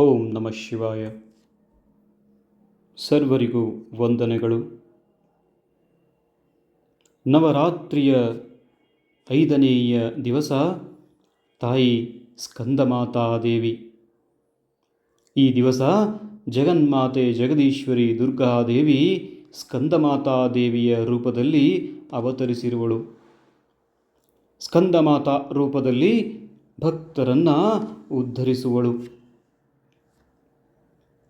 ಓಂ ನಮಃ ಶಿವಾಯ. ಸರ್ವರಿಗೂ ವಂದನೆಗಳು. ನವರಾತ್ರಿಯ 5ನೆಯ ದಿವಸ ತಾಯಿ ಸ್ಕಂದಮಾತಾದೇವಿ. ಈ ದಿವಸ ಜಗನ್ಮಾತೆ ಜಗದೀಶ್ವರಿ ದುರ್ಗಾದೇವಿ ಸ್ಕಂದಮಾತಾದೇವಿಯ ರೂಪದಲ್ಲಿ ಅವತರಿಸಿರುವಳು. ಸ್ಕಂದಮಾತಾ ರೂಪದಲ್ಲಿ ಭಕ್ತರನ್ನು ಉದ್ಧರಿಸುವಳು.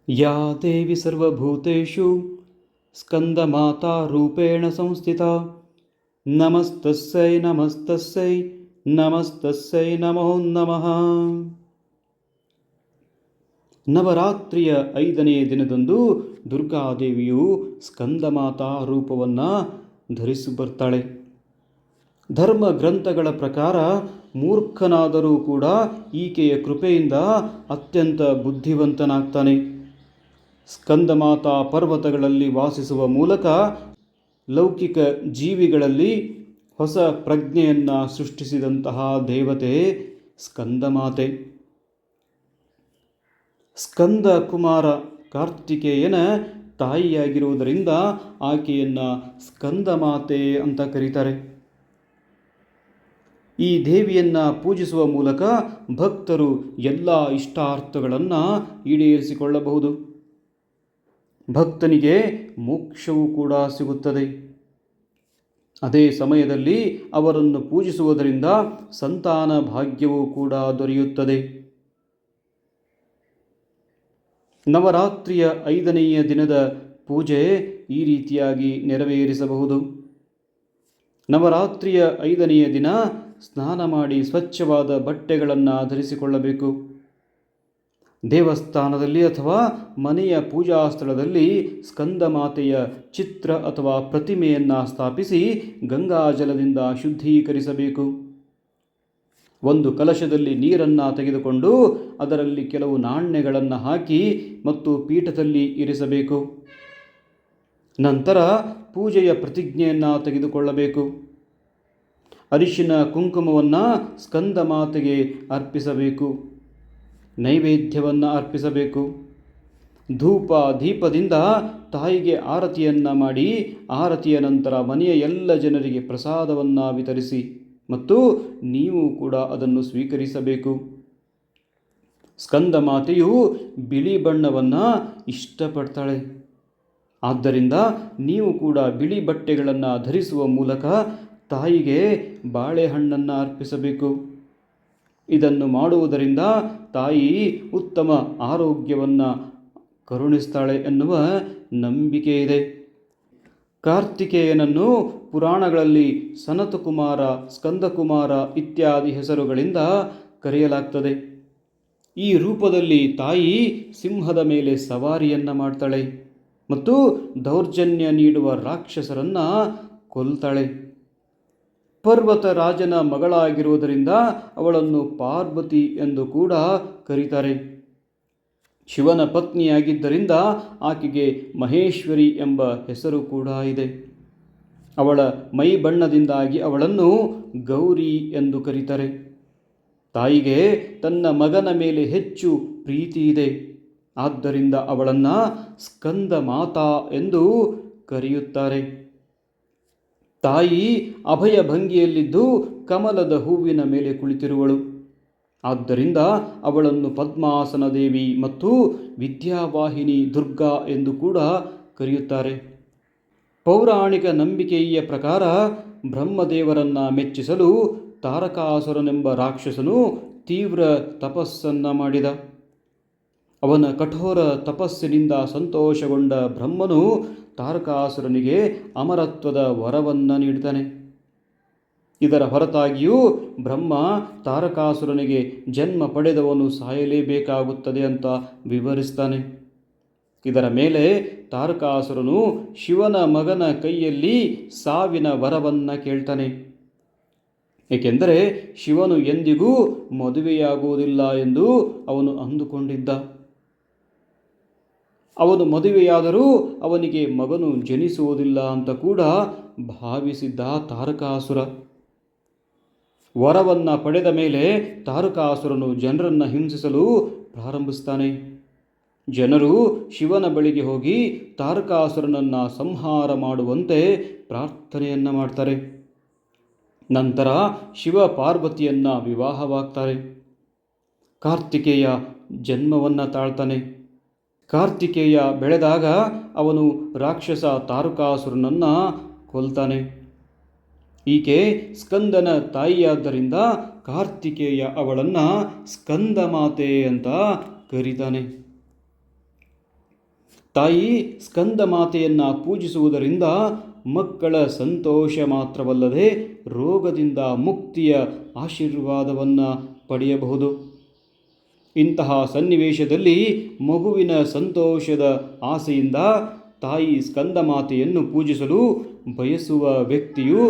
ಯಾ ದೇವಿ ಸರ್ವಭೂತೇಷು ಸ್ಕಂದಮಾತಾ ರೂಪೇಣ ಸಂಸ್ಥಿತಾ ನಮಸ್ತಸ್ಸೈ ನಮಸ್ತಸ್ಸೈ ನಮಸ್ತಸ್ಸೈ ನಮೋ ನಮಃ. ನವರಾತ್ರಿಯ 5ನೆಯ ದಿನದಂದು ದುರ್ಗಾದೇವಿಯು ಸ್ಕಂದಮಾತಾ ರೂಪವನ್ನು ಧರಿಸಿ ಬರ್ತಾಳೆ. ಧರ್ಮ ಗ್ರಂಥಗಳ ಪ್ರಕಾರ ಮೂರ್ಖನಾದರೂ ಕೂಡ ಈಕೆಯ ಕೃಪೆಯಿಂದ ಅತ್ಯಂತ ಬುದ್ಧಿವಂತನಾಗ್ತಾನೆ. ಸ್ಕಂದಮಾತಾ ಪರ್ವತಗಳಲ್ಲಿ ವಾಸಿಸುವ ಮೂಲಕ ಲೌಕಿಕ ಜೀವಿಗಳಲ್ಲಿ ಹೊಸ ಪ್ರಜ್ಞೆಯನ್ನು ಸೃಷ್ಟಿಸಿದಂತಹ ದೇವತೆ ಸ್ಕಂದಮಾತೆ. ಸ್ಕಂದ ಕುಮಾರ ಕಾರ್ತಿಕೇಯನ ತಾಯಿಯಾಗಿರುವುದರಿಂದ ಆಕೆಯನ್ನು ಸ್ಕಂದಮಾತೆ ಅಂತ ಕರೀತಾರೆ. ಈ ದೇವಿಯನ್ನು ಪೂಜಿಸುವ ಮೂಲಕ ಭಕ್ತರು ಎಲ್ಲ ಇಷ್ಟಾರ್ಥಗಳನ್ನು ಈಡೇರಿಸಿಕೊಳ್ಳಬಹುದು. ಭಕ್ತನಿಗೆ ಮೋಕ್ಷವೂ ಕೂಡ ಸಿಗುತ್ತದೆ. ಅದೇ ಸಮಯದಲ್ಲಿ ಅವರನ್ನು ಪೂಜಿಸುವುದರಿಂದ ಸಂತಾನ ಭಾಗ್ಯವೂ ಕೂಡ ದೊರೆಯುತ್ತದೆ. ನವರಾತ್ರಿಯ 5ನೆಯ ದಿನದ ಪೂಜೆ ಈ ರೀತಿಯಾಗಿ ನೆರವೇರಿಸಬಹುದು. ನವರಾತ್ರಿಯ 5ನೆಯ ದಿನ ಸ್ನಾನ ಮಾಡಿ ಸ್ವಚ್ಛವಾದ ಬಟ್ಟೆಗಳನ್ನು ಧರಿಸಿಕೊಳ್ಳಬೇಕು. ದೇವಸ್ಥಾನದಲ್ಲಿ ಅಥವಾ ಮನೆಯ ಪೂಜಾ ಸ್ಥಳದಲ್ಲಿ ಸ್ಕಂದಮಾತೆಯ ಚಿತ್ರ ಅಥವಾ ಪ್ರತಿಮೆಯನ್ನು ಸ್ಥಾಪಿಸಿ ಗಂಗಾಜಲದಿಂದ ಶುದ್ಧೀಕರಿಸಬೇಕು. ಒಂದು ಕಲಶದಲ್ಲಿ ನೀರನ್ನು ತೆಗೆದುಕೊಂಡು ಅದರಲ್ಲಿ ಕೆಲವು ನಾಣ್ಯಗಳನ್ನು ಹಾಕಿ ಮತ್ತು ಪೀಠದಲ್ಲಿ ಇರಿಸಬೇಕು. ನಂತರ ಪೂಜೆಯ ಪ್ರತಿಜ್ಞೆಯನ್ನು ತೆಗೆದುಕೊಳ್ಳಬೇಕು. ಅರಿಶಿನ ಕುಂಕುಮವನ್ನು ಸ್ಕಂದಮಾತೆಗೆ ಅರ್ಪಿಸಬೇಕು. ನೈವೇದ್ಯವನ್ನು ಅರ್ಪಿಸಬೇಕು. ಧೂಪ ದೀಪದಿಂದ ತಾಯಿಗೆ ಆರತಿಯನ್ನು ಮಾಡಿ ಆರತಿಯ ನಂತರ ಮನೆಯ ಎಲ್ಲ ಜನರಿಗೆ ಪ್ರಸಾದವನ್ನು ವಿತರಿಸಿ ಮತ್ತು ನೀವು ಕೂಡ ಅದನ್ನು ಸ್ವೀಕರಿಸಬೇಕು. ಸ್ಕಂದಮಾತೆಯು ಬಿಳಿ ಬಣ್ಣವನ್ನು ಇಷ್ಟಪಡ್ತಾಳೆ. ಆದ್ದರಿಂದ ನೀವು ಕೂಡ ಬಿಳಿ ಬಟ್ಟೆಗಳನ್ನು ಧರಿಸುವ ಮೂಲಕ ತಾಯಿಗೆ ಬಾಳೆಹಣ್ಣನ್ನು ಅರ್ಪಿಸಬೇಕು. ಇದನ್ನು ಮಾಡುವುದರಿಂದ ತಾಯಿ ಉತ್ತಮ ಆರೋಗ್ಯವನ್ನು ಕರುಣಿಸ್ತಾಳೆ ಎನ್ನುವ ನಂಬಿಕೆ ಇದೆ. ಕಾರ್ತಿಕೇಯನನ್ನು ಪುರಾಣಗಳಲ್ಲಿ ಸನತಕುಮಾರ, ಸ್ಕಂದಕುಮಾರ ಇತ್ಯಾದಿ ಹೆಸರುಗಳಿಂದ ಕರೆಯಲಾಗ್ತದೆ. ಈ ರೂಪದಲ್ಲಿ ತಾಯಿ ಸಿಂಹದ ಮೇಲೆ ಸವಾರಿಯನ್ನು ಮಾಡ್ತಾಳೆ ಮತ್ತು ದೌರ್ಜನ್ಯ ನೀಡುವ ರಾಕ್ಷಸರನ್ನು ಕೊಲ್ತಾಳೆ. ಪರ್ವತ ರಾಜನ ಮಗಳಾಗಿರುವುದರಿಂದ ಅವಳನ್ನು ಪಾರ್ವತಿ ಎಂದು ಕೂಡ ಕರೀತಾರೆ. ಶಿವನ ಪತ್ನಿಯಾಗಿದ್ದರಿಂದ ಆಕೆಗೆ ಮಹೇಶ್ವರಿ ಎಂಬ ಹೆಸರು ಕೂಡ ಇದೆ. ಅವಳ ಮೈ ಬಣ್ಣದಿಂದಾಗಿ ಅವಳನ್ನು ಗೌರಿ ಎಂದು ಕರೀತಾರೆ. ತಾಯಿಗೆ ತನ್ನ ಮಗನ ಮೇಲೆ ಹೆಚ್ಚು ಪ್ರೀತಿ ಇದೆ. ಆದ್ದರಿಂದ ಅವಳನ್ನು ಸ್ಕಂದ ಮಾತಾ ಎಂದು ಕರೆಯುತ್ತಾರೆ. ತಾಯಿ ಅಭಯ ಭಂಗಿಯಲ್ಲಿದ್ದು ಕಮಲದ ಹೂವಿನ ಮೇಲೆ ಕುಳಿತಿರುವಳು. ಆದ್ದರಿಂದ ಅವಳನ್ನು ಪದ್ಮಾಸನ ದೇವಿ ಮತ್ತು ವಿದ್ಯಾವಾಹಿನಿ ದುರ್ಗಾ ಎಂದು ಕೂಡ ಕರೆಯುತ್ತಾರೆ. ಪೌರಾಣಿಕ ನಂಬಿಕೆಯ ಪ್ರಕಾರ ಬ್ರಹ್ಮದೇವರನ್ನು ಮೆಚ್ಚಿಸಲು ತಾರಕಾಸುರನೆಂಬ ರಾಕ್ಷಸನು ತೀವ್ರ ತಪಸ್ಸನ್ನು ಮಾಡಿದ. ಅವನ ಕಠೋರ ತಪಸ್ಸಿನಿಂದ ಸಂತೋಷಗೊಂಡ ಬ್ರಹ್ಮನು ತಾರಕಾಸುರನಿಗೆ ಅಮರತ್ವದ ವರವನ್ನು ನೀಡುತ್ತಾನೆ. ಇದರ ಹೊರತಾಗಿಯೂ ಬ್ರಹ್ಮ ತಾರಕಾಸುರನಿಗೆ ಜನ್ಮ ಪಡೆದವನು ಸಾಯಲೇಬೇಕಾಗುತ್ತದೆ ಅಂತ ವಿವರಿಸ್ತಾನೆ. ಇದರ ಮೇಲೆ ತಾರಕಾಸುರನು ಶಿವನ ಮಗನ ಕೈಯಲ್ಲಿ ಸಾವಿನ ವರವನ್ನು ಕೇಳ್ತಾನೆ. ಏಕೆಂದರೆ ಶಿವನು ಎಂದಿಗೂ ಮದುವೆಯಾಗುವುದಿಲ್ಲ ಎಂದು ಅವನು ಅಂದುಕೊಂಡಿದ್ದ. ಅವನು ಮದುವೆಯಾದರೂ ಅವನಿಗೆ ಮಗನು ಜನಿಸುವುದಿಲ್ಲ ಅಂತ ಕೂಡ ಭಾವಿಸಿದ್ದ ತಾರಕಾಸುರ. ವರವನ್ನು ಪಡೆದ ಮೇಲೆ ತಾರಕಾಸುರನು ಜನರನ್ನು ಹಿಂಸಿಸಲು ಪ್ರಾರಂಭಿಸ್ತಾನೆ. ಜನರು ಶಿವನ ಬಳಿಗೆ ಹೋಗಿ ತಾರಕಾಸುರನನ್ನು ಸಂಹಾರ ಮಾಡುವಂತೆ ಪ್ರಾರ್ಥನೆಯನ್ನು ಮಾಡ್ತಾರೆ. ನಂತರ ಶಿವ ಪಾರ್ವತಿಯನ್ನು ವಿವಾಹವಾಗ್ತಾರೆ. ಕಾರ್ತಿಕೇಯ ಜನ್ಮವನ್ನು ತಾಳ್ತಾನೆ. ಕಾರ್ತಿಕೇಯ ಬೆಳೆದಾಗ ಅವನು ರಾಕ್ಷಸ ತಾರಕಾಸುರನನ್ನು ಕೊಲ್ತಾನೆ. ಈಕೆ ಸ್ಕಂದನ ತಾಯಿಯಾದ್ದರಿಂದ ಕಾರ್ತಿಕೇಯ ಅವಳನ್ನು ಸ್ಕಂದ ಮಾತೆ ಅಂತ ಕರೀತಾನೆ. ತಾಯಿ ಸ್ಕಂದ ಮಾತೆಯನ್ನು ಪೂಜಿಸುವುದರಿಂದ ಮಕ್ಕಳ ಸಂತೋಷ ಮಾತ್ರವಲ್ಲದೆ ರೋಗದಿಂದ ಮುಕ್ತಿಯ ಆಶೀರ್ವಾದವನ್ನು ಪಡೆಯಬಹುದು. ಇಂತಹ ಸನ್ನಿವೇಶದಲ್ಲಿ ಮಗುವಿನ ಸಂತೋಷದ ಆಸೆಯಿಂದ ತಾಯಿ ಸ್ಕಂದ ಮಾತೆಯನ್ನು ಪೂಜಿಸಲು ಬಯಸುವ ವ್ಯಕ್ತಿಯು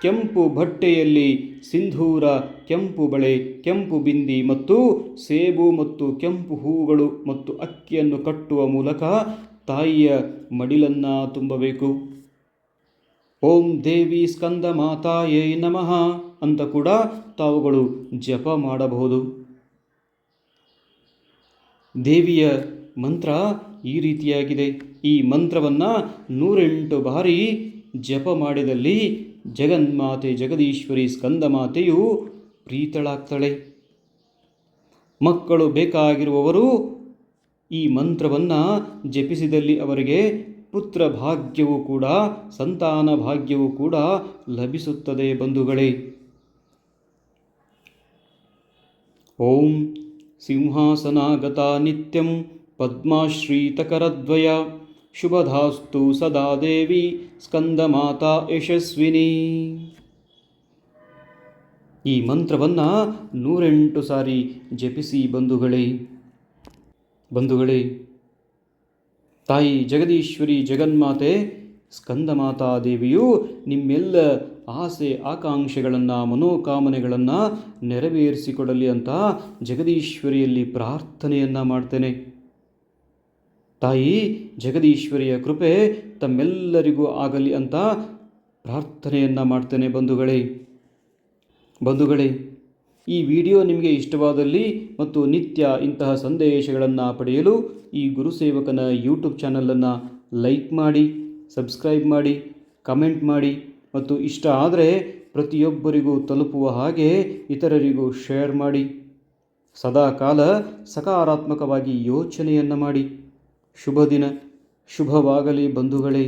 ಕೆಂಪು ಬಟ್ಟೆಯಲ್ಲಿ ಸಿಂಧೂರ, ಕೆಂಪು ಬಳೆ, ಕೆಂಪು ಬಿಂದಿ ಮತ್ತು ಸೇಬು ಮತ್ತು ಕೆಂಪು ಹೂವುಗಳು ಮತ್ತು ಅಕ್ಕಿಯನ್ನು ಕಟ್ಟುವ ಮೂಲಕ ತಾಯಿಯ ಮಡಿಲನ್ನು ತುಂಬಬೇಕು. ಓಂ ದೇವಿ ಸ್ಕಂದ ಮಾತಾಯೇ ನಮಃ ಅಂತ ಕೂಡ ತಾವುಗಳು ಜಪ ಮಾಡಬಹುದು. ದೇವಿಯ ಮಂತ್ರ ಈ ರೀತಿಯಾಗಿದೆ. ಈ ಮಂತ್ರವನ್ನು 108 ಬಾರಿ ಜಪ ಮಾಡಿದಲ್ಲಿ ಜಗನ್ಮಾತೆ ಜಗದೀಶ್ವರಿ ಸ್ಕಂದ ಮಾತೆಯು ಪ್ರೀತಳಾಗ್ತಾಳೆ. ಮಕ್ಕಳು ಬೇಕಾಗಿರುವವರು ಈ ಮಂತ್ರವನ್ನು ಜಪಿಸಿದಲ್ಲಿ ಅವರಿಗೆ ಪುತ್ರ ಭಾಗ್ಯವೂ ಕೂಡ ಸಂತಾನ ಭಾಗ್ಯವೂ ಕೂಡ ಲಭಿಸುತ್ತದೆ ಬಂಧುಗಳೇ. ಓಂ ಸಿಂಹಾಸನಾಗತ ನಿತ್ಯಂ ಪದ್ಮಾಶ್ರೀತಕರದ್ವಯ ಶುಭಧಾಸ್ತು ಸದಾ ದೇವಿ ಸ್ಕಂದಮಾತಾ ಯಶಸ್ವಿನಿ. ಈ ಮಂತ್ರವನ್ನು 108 ಸಾರಿ ಜಪಿಸಿ ಬಂಧುಗಳೇ. ತಾಯಿ ಜಗದೀಶ್ವರಿ ಜಗನ್ಮಾತೆ ಸ್ಕಂದಮಾತಾ ದೇವಿಯು ನಿಮ್ಮೆಲ್ಲ ಆಸೆ ಆಕಾಂಕ್ಷೆಗಳನ್ನು ಮನೋಕಾಮನೆಗಳನ್ನು ನೆರವೇರಿಸಿಕೊಡಲಿ ಅಂತ ಜಗದೀಶ್ವರಿಯಲ್ಲಿ ಪ್ರಾರ್ಥನೆಯನ್ನು ಮಾಡ್ತೇನೆ. ತಾಯಿ ಜಗದೀಶ್ವರಿಯ ಕೃಪೆ ತಮ್ಮೆಲ್ಲರಿಗೂ ಆಗಲಿ ಅಂತ ಪ್ರಾರ್ಥನೆಯನ್ನು ಮಾಡ್ತೇನೆ ಬಂಧುಗಳೇ. ಈ ವಿಡಿಯೋ ನಿಮಗೆ ಇಷ್ಟವಾದಲ್ಲಿ ಮತ್ತು ನಿತ್ಯ ಇಂತಹ ಸಂದೇಶಗಳನ್ನು ಪಡೆಯಲು ಈ ಗುರುಸೇವಕನ ಯೂಟ್ಯೂಬ್ ಚಾನಲನ್ನು ಲೈಕ್ ಮಾಡಿ, ಸಬ್ಸ್ಕ್ರೈಬ್ ಮಾಡಿ, ಕಮೆಂಟ್ ಮಾಡಿ ಮತ್ತು ಇಷ್ಟ ಆದರೆ ಪ್ರತಿಯೊಬ್ಬರಿಗೂ ತಲುಪುವ ಹಾಗೆ ಇತರರಿಗೂ ಶೇರ್ ಮಾಡಿ. ಸದಾಕಾಲ ಸಕಾರಾತ್ಮಕವಾಗಿ ಯೋಚನೆಯನ್ನು ಮಾಡಿ. ಶುಭ ದಿನ, ಶುಭವಾಗಲಿ ಬಂಧುಗಳೇ.